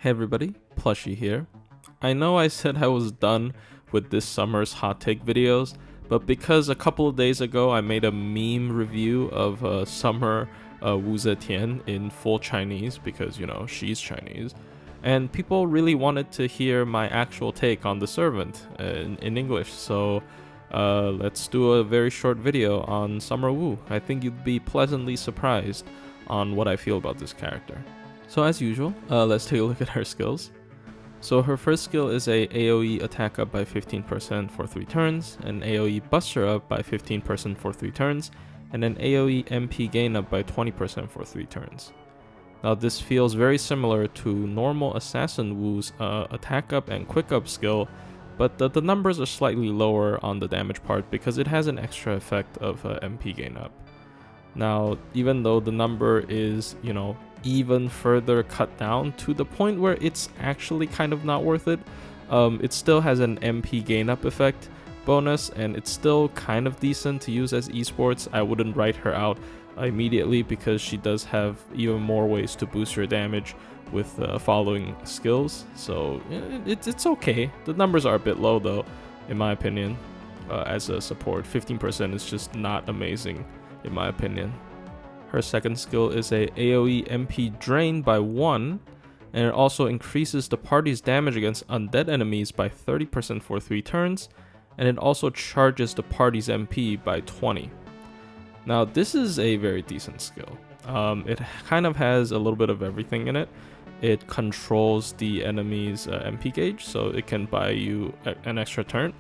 Hey everybody, Plushie here. I know I said I was done with this summer's hot take videos, but because a couple of days ago I made a meme review of Summer Wu Zetian in full Chinese because, she's Chinese, and people really wanted to hear my actual take on the servant in English, so let's do a very short video on Summer Wu. I think you'd be pleasantly surprised on what I feel about this character. So as usual, let's take a look at her skills. So her first skill is a AoE attack up by 15% for 3 turns, an AoE buster up by 15% for 3 turns, and an AoE MP gain up by 20% for 3 turns. Now this feels very similar to normal Assassin Wu's attack up and quick up skill, but the numbers are slightly lower on the damage part because it has an extra effect of MP gain up. Now, even though the number is, even further cut down to the point where it's actually kind of not worth it, it still has an MP gain up effect bonus, and it's still kind of decent to use as esports. I wouldn't write her out immediately because she does have even more ways to boost your damage with following skills, so it's okay. The numbers are a bit low though, in my opinion, as a support. 15% is just not amazing in my opinion. Her second skill is a AoE MP drain by 1, and it also increases the party's damage against undead enemies by 30% for 3 turns, and it also charges the party's MP by 20. Now this is a very decent skill. It kind of has a little bit of everything in it. It controls the enemy's MP gauge, so it can buy you an extra turn.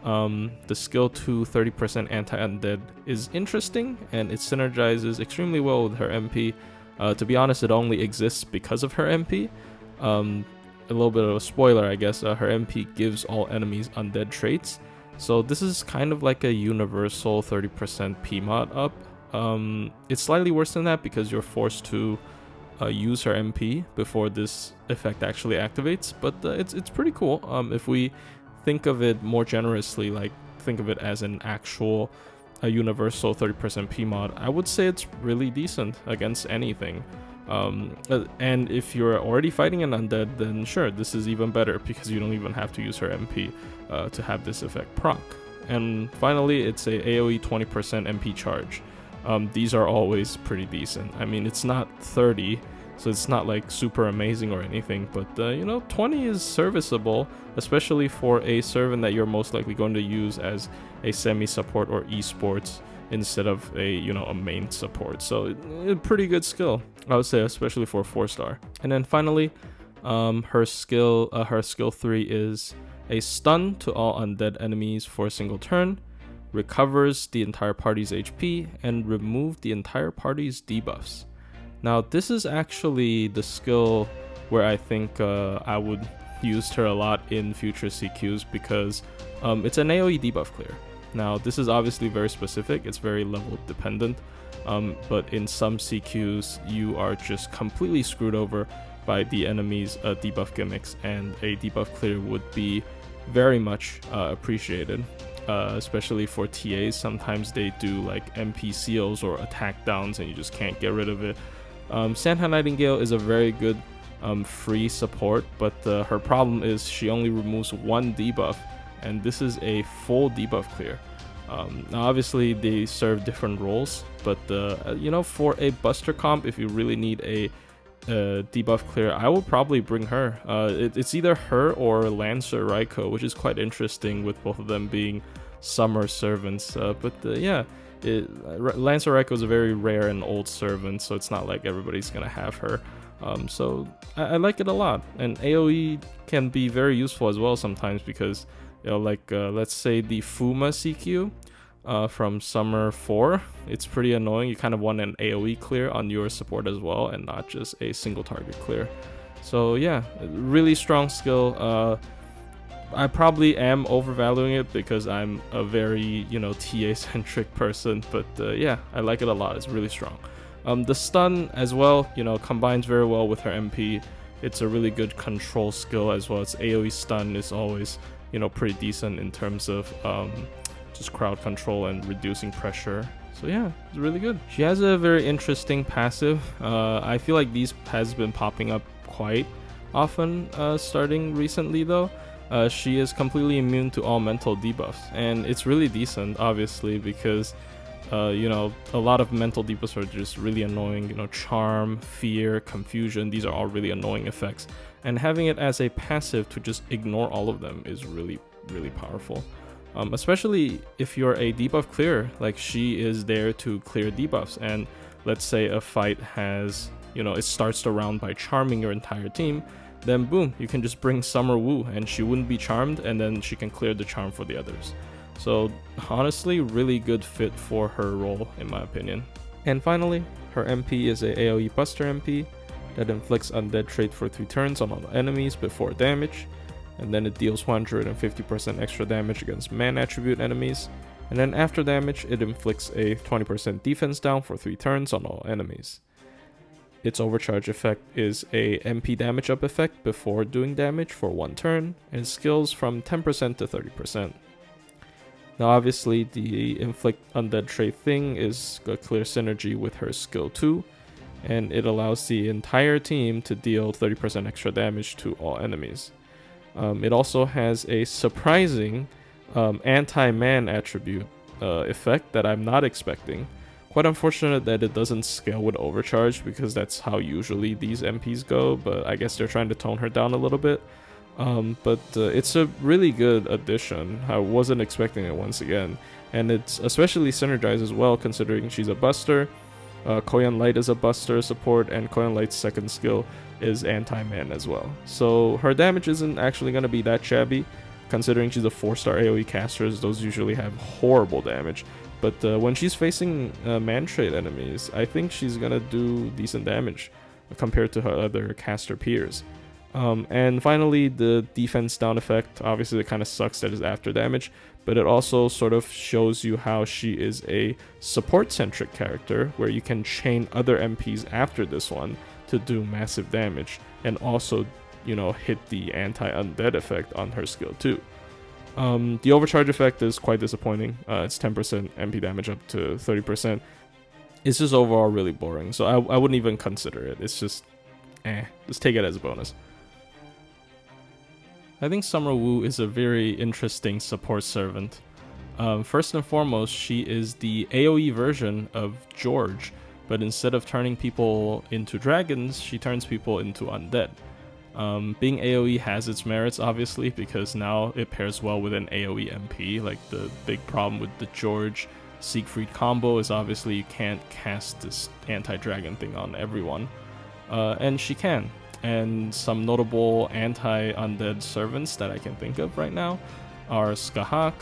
The skill 2 30% anti-undead is interesting, and it synergizes extremely well with her MP. To be honest, it only exists because of her MP. A little bit of a spoiler, I guess. Her MP gives all enemies undead traits, so this is kind of like a universal 30% PMOD up. It's slightly worse than that because you're forced to use her MP before this effect actually activates, but it's pretty cool. If we think of it more generously, like think of it as an actual universal 30% PMOD, I would say it's really decent against anything. And if you're already fighting an undead, then sure, this is even better because you don't even have to use her MP to have this effect proc. And finally, it's a AoE 20% MP charge. These are always pretty decent. I mean, it's not 30, so it's not like super amazing or anything, but 20 is serviceable, especially for a servant that you're most likely going to use as a semi-support or esports instead of a main support. So pretty good skill, I would say, especially for a 4-star. And then finally, her skill 3 is a stun to all undead enemies for a single turn, recovers the entire party's HP, and remove the entire party's debuffs. Now this is actually the skill where I think I would use her a lot in future CQs because it's an AoE debuff clear. Now this is obviously very specific, it's very level dependent, but in some CQs you are just completely screwed over by the enemy's debuff gimmicks, and a debuff clear would be very much appreciated. Especially for TAs, sometimes they do like MP seals or attack downs and you just can't get rid of it. Santa Nightingale is a very good free support, but her problem is she only removes 1 debuff, and this is a full debuff clear. Now obviously they serve different roles, but for a buster comp, if you really need a debuff clear, I would probably bring her. It's either her or Lancer Raiko, which is quite interesting with both of them being summer servants. Lancer Raiko is a very rare and old servant, so it's not like everybody's gonna have her. So I like it a lot, and AoE can be very useful as well sometimes because let's say the Fuma CQ from Summer 4, it's pretty annoying. You kind of want an AoE clear on your support as well and not just a single target clear. So yeah, really strong skill. I probably am overvaluing it because I'm a very TA centric person, but yeah, I like it a lot. It's really strong. The stun as well combines very well with her MP. It's a really good control skill as well. It's AoE stun is always pretty decent in terms of just crowd control and reducing pressure. So yeah, it's really good. She has a very interesting passive. I feel like these has been popping up quite often starting recently though. She is completely immune to all mental debuffs, and it's really decent, obviously, because a lot of mental debuffs are just really annoying. Charm, fear, confusion, these are all really annoying effects. And having it as a passive to just ignore all of them is really, really powerful. Especially if you're a debuff clearer, like she is there to clear debuffs. And let's say a fight has, it starts the round by charming your entire team, then boom, you can just bring Summer Wu and she wouldn't be charmed, and then she can clear the charm for the others. So honestly, really good fit for her role in my opinion. And finally, her MP is a AoE Buster MP that inflicts undead trait for 3 turns on all enemies before damage, and then it deals 150% extra damage against man attribute enemies, and then after damage it inflicts a 20% defense down for 3 turns on all enemies. Its overcharge effect is a MP damage up effect before doing damage for 1 turn, and scales from 10% to 30%. Now obviously the inflict undead trait thing is a clear synergy with her skill 2, and it allows the entire team to deal 30% extra damage to all enemies. It also has a surprising anti-man attribute effect that I'm not expecting. Quite unfortunate that it doesn't scale with overcharge, because that's how usually these MPs go, but I guess they're trying to tone her down a little bit. But it's a really good addition. I wasn't expecting it once again, and it's especially synergized as well considering she's a buster. Koyan Light is a buster support, and Koyan Light's second skill is anti-man as well. So her damage isn't actually going to be that shabby, considering she's a 4-star AoE caster. Those usually have horrible damage. But when she's facing man trait enemies, I think she's going to do decent damage compared to her other caster peers. And finally, the defense down effect. Obviously, it kind of sucks that it's after damage, but it also sort of shows you how she is a support-centric character, where you can chain other MPs after this one to do massive damage, and also, hit the anti-undead effect on her skill too. The overcharge effect is quite disappointing. It's 10% MP damage up to 30%. It's just overall really boring, so I wouldn't even consider it. It's just, just take it as a bonus. I think Summer Wu is a very interesting support servant. First and foremost, she is the AoE version of George, but instead of turning people into dragons, she turns people into undead. Being AoE has its merits, obviously, because now it pairs well with an AoE MP. Like, the big problem with the George Siegfried combo is obviously you can't cast this anti-dragon thing on everyone. And she can. And some notable anti-undead servants that I can think of right now are Skahak,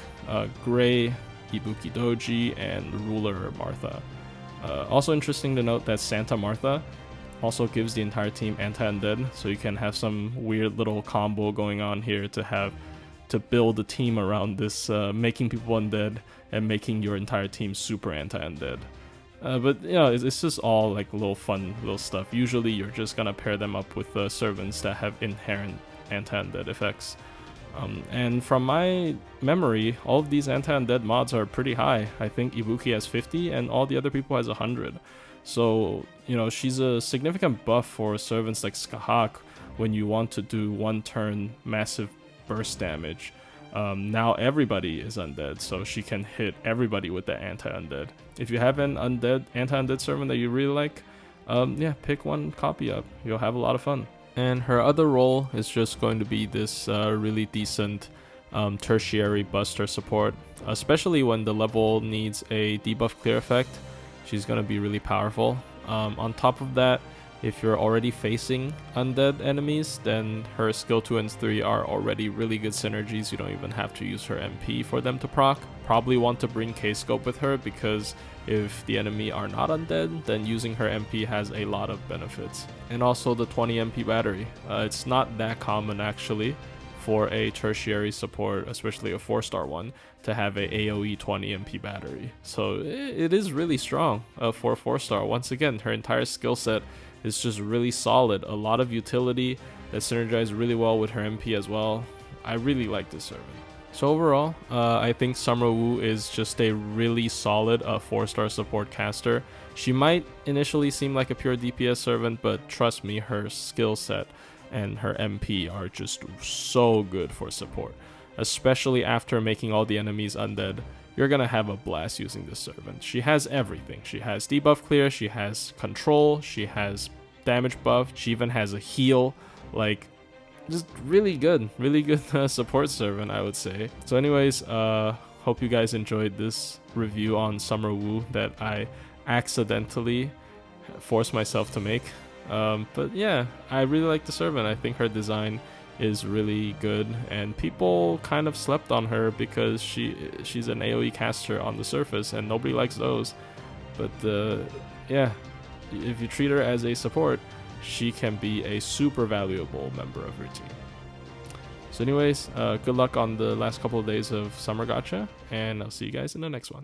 Gray, Ibuki Doji, and Ruler Martha. Also interesting to note that Santa Martha also gives the entire team anti-undead, so you can have some weird little combo going on here to build a team around this, making people undead and making your entire team super anti-undead. But it's just all like little fun little stuff. Usually you're just gonna pair them up with servants that have inherent anti-undead effects. And from my memory, all of these anti-undead mods are pretty high. I think Ibuki has 50 and all the other people has 100. So, she's a significant buff for servants like Skahak when you want to do 1 turn massive burst damage. Now everybody is undead, so she can hit everybody with the anti-undead. If you have an anti-undead servant that you really like, pick one copy up. You'll have a lot of fun. And her other role is just going to be this really decent tertiary buster support, especially when the level needs a debuff clear effect. She's going to be really powerful. On top of that, if you're already facing undead enemies, then her skill 2 and 3 are already really good synergies. You don't even have to use her MP for them to proc. Probably want to bring K-Scope with her, because if the enemy are not undead, then using her MP has a lot of benefits. And also the 20 MP battery. It's not that common actually for a tertiary support, especially a 4-star one, to have a AoE 20 MP battery. So it is really strong for a 4-star. Once again, her entire skill set is just really solid. A lot of utility that synergizes really well with her MP as well. I really like this servant. So overall, I think Summer Wu is just a really solid 4-star support caster. She might initially seem like a pure DPS servant, but trust me, her skill set and her MP are just so good for support, especially after making all the enemies undead. You're gonna have a blast using this servant. She has everything. She has debuff clear, she has control, she has damage buff, she even has a heal. Like, just really good support servant, I would say. So anyways, hope you guys enjoyed this review on Summer Wu that I accidentally forced myself to make. But yeah, I really like the servant. I think her design is really good, and people kind of slept on her because she's an AoE caster on the surface, and nobody likes those. But yeah, if you treat her as a support, she can be a super valuable member of your team. So anyways, good luck on the last couple of days of Summer Gacha, and I'll see you guys in the next one.